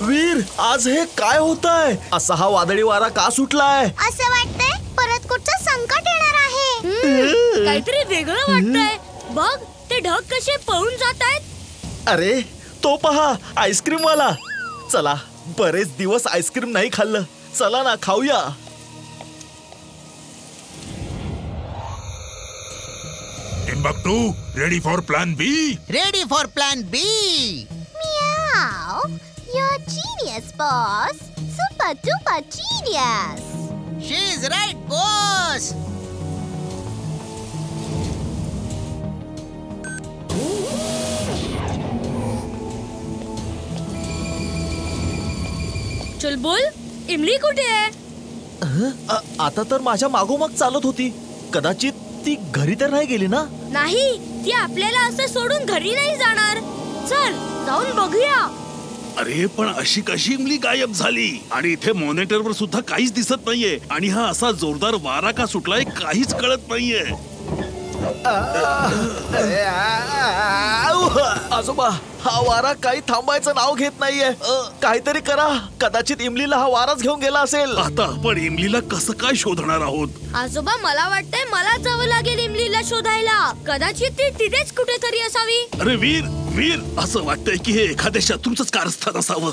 वीर, आज हे काय होतंय? असा हा वादळी वारा का सुटलाय? असं वाटतंय परत कुठचं संकट येणार आहे. काहीतरी वेगळं वाटतंय. बघ, ते ढग कसे पळून जात आहेत. अरे, तो पहा, आईस्क्रीम वाला. चला, बरेच दिवस आईस्क्रीम नाही खाल्लं. चला ना, खाऊया. Timbuktu, ready for plan B? Ready for plan B. Meow. You're genius, boss. Super duper genius. She's right, boss. चुलबुल, इमली कुठे आहे? आता तर माझ्या मागोमाग चालत होती. कदाचित ती घरी तर नाही गेली ना? नाही, ती आपल्याला असं सोडून घरी नाही जाणार. चल, जाऊन बघूया. अरे, पण अशी कशी इमली गायब झाली? आणि इथे मॉनिटरवर सुद्धा काहीच दिसत नाहीये. आणि हा असा जोरदार वारा का सुटलाय काहीच कळत नाहीये. आजोबा, हा वारा काही थांबायचं नाव घेत नाहीये. काहीतरी करा. कदाचित इमलीला हा वाराच घेऊन गेला असेल. आता आपण इमलीला कसं काय शोधणार आहोत? आजोबा, मला वाटतंय मला जावं लागेल इमलीला शोधायला. कदाचित ती तिथेच कुठेतरी असावी. अरे वीर, वीर, असं वाटतंय की हे एखाद्या शत्रूचंच कारस्थान असावं.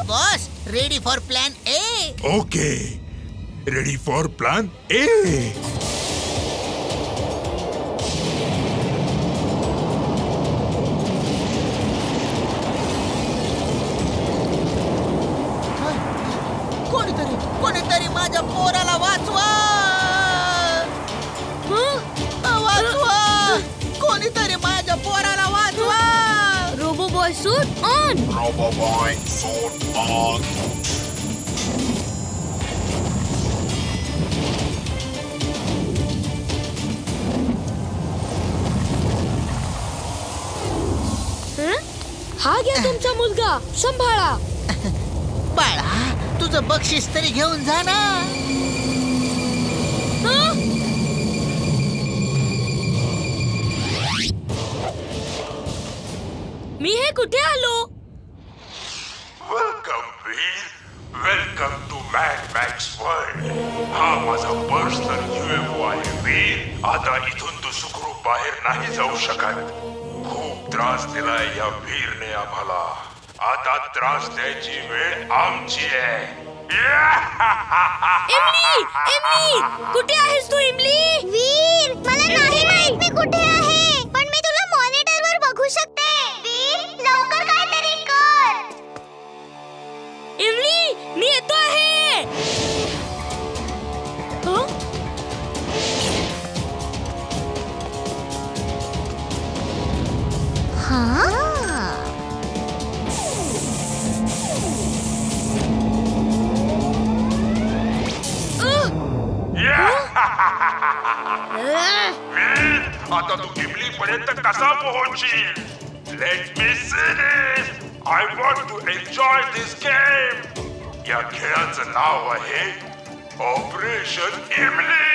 Boss, ready for plan A. Okay, ready for plan A. कोणीतरी माझ्या पोराला वाचवा. वाचवा. कोणीतरी माझ्या पोराला वाचवा. Robo boy suit on. Robo Boy, suit on. हा घ्या तुमचा मुलगा, सांभाळा. बाळा, तुझं बक्षीस तरी घेऊन जा ना. मी हे कुठे आलो? Welcome Veer, welcome to Mad Max world. हा माझा पर्सनल UFO आहे वीर. आता इथून तू सुखरूप बाहेर नाही जाऊ शकत. खूप त्रास दिलाय या वीरने आम्हाला. आता त्रास द्यायची वेळ आमची आहे. इमली, इमली, कुठे आहेस तू इमली? वीर, मला नाही माहित मी कुठे आहे, पण मी तुला मॉनिटरवर बघू शकते. वीर, लवकर काहीतरी कर. इमली, मी येतो आहे. आता तू इमली पर्यंत कसा पोहोचशील? Let me see this. I want to enjoy this game. या खेळाचं नाव आहे ऑपरेशन इमली.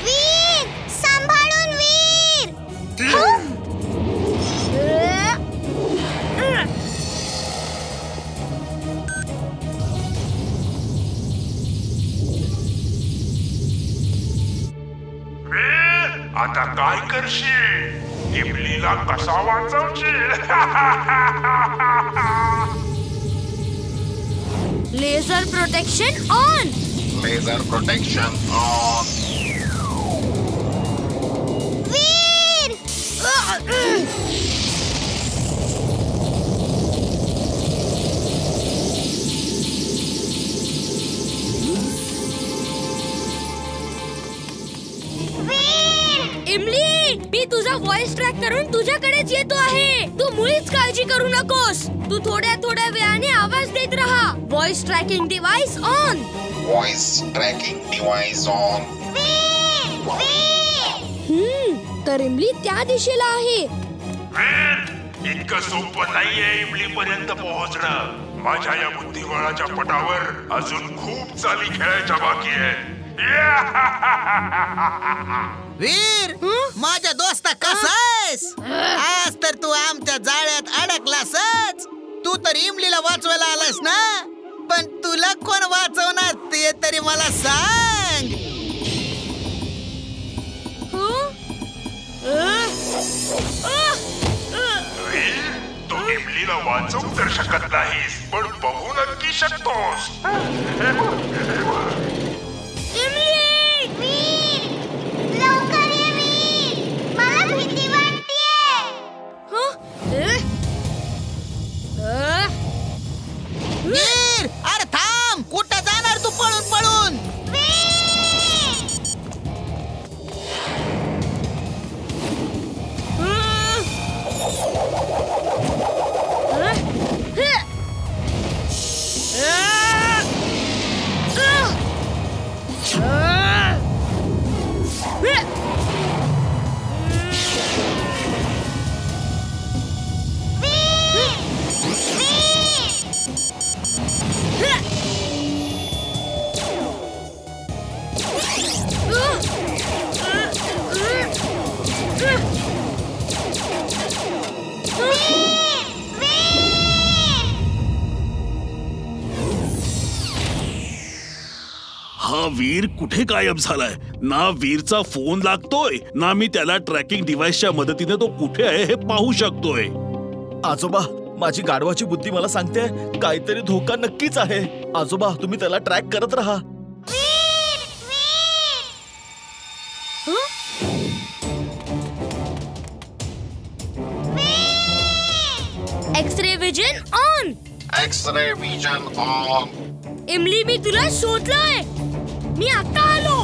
वीर, सांभाळून वीर. आता काय करशील? इमलीला कसा वाचवशील? Laser protection on. Laser protection on. Veer, Imli, मी तुझा व्हॉइस ट्रॅक करून तुझ्याकडेच येतो आहे. तू मुळीच काळजी करू नकोस. तू थोड्या वेळाने आवाज देत राहा. Voice tracking device on. Voice tracking device on. तर इमली त्या दिशेला आहे. वीर, इतकं सोपं नाहीये इमली पर्यंत पोहोचणं. माझ्या या बुद्धिबळाच्या पटावर अजून खूप चाली खेळायच्या बाकी आहेत. वीर माझ्या दोस्ता कसा आहेस? आज तर तू आमच्या जाळ्यात अडकलासच. तू तर इमलीला वाचवायला आलास ना, पण तुला कोण वाचवणार ते तरी मला सांग. वीर, तू इमलीला वाचवू तर शकत नाहीस, पण बघू नक्की शकतोस. लवकर ये वीर, मला भीती वाटतेय. वीर अरे थांब, कुठं जाणार तू पळून पळून? हा वीर कुठे गायब झालाय? ना वीरचा फोन लागतोय, ना मी त्याला ट्रॅकिंग डिव्हाइसच्या मदतीने तो कुठे आहे हे पाहू शकतोय. आजोबा, माझी गाढवाची बुद्धी मला सांगते काहीतरी धोका नक्कीच आहे. आजोबा, तुम्ही त्याला ट्रॅक करत राहा. X-ray vision on. X-ray vision on. इमली, मी तुला शोधलंय. मी आता आलो.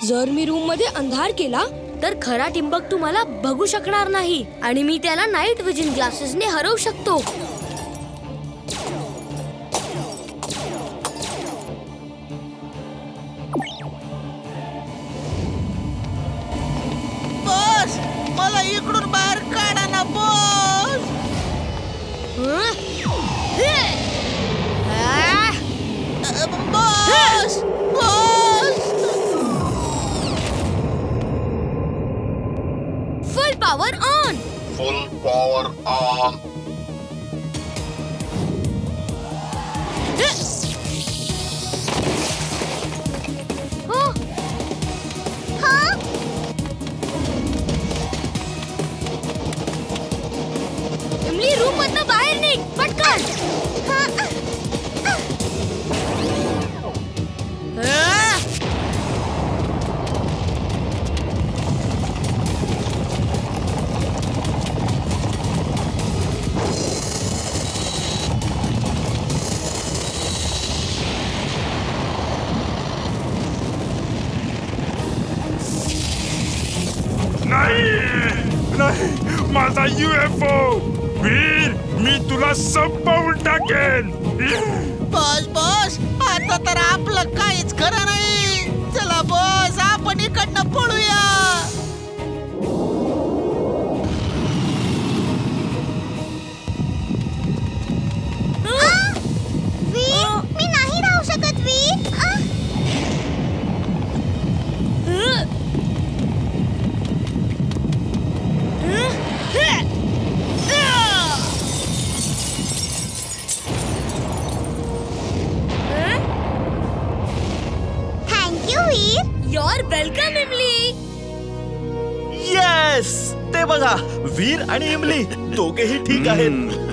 जर मी रूम मध्ये अंधार केला तर खरा टिंबक तुम्हाला बघू शकणार नाही आणि मी त्याला नाईट विजन ग्लासेसने हरवू शकतो. बॉस, मला इकडून बाहेर काढा ना boss. Boss, boss. Full power on. Full power on. इमली, रूम मधनं बाहेर निघ पटकन. नाही, माझा UFO. वीर, मी तुला संपवून टाकेन. बॉस बॉस, आता तर आपलं काहीच खरं नाही. चला बॉस, आपण इकडनं पळूया. मी नाही राहू शकत वीर. You're welcome, इमली. येस, ते बघा वीर आणि इमली दोघेही ठीक आहेत.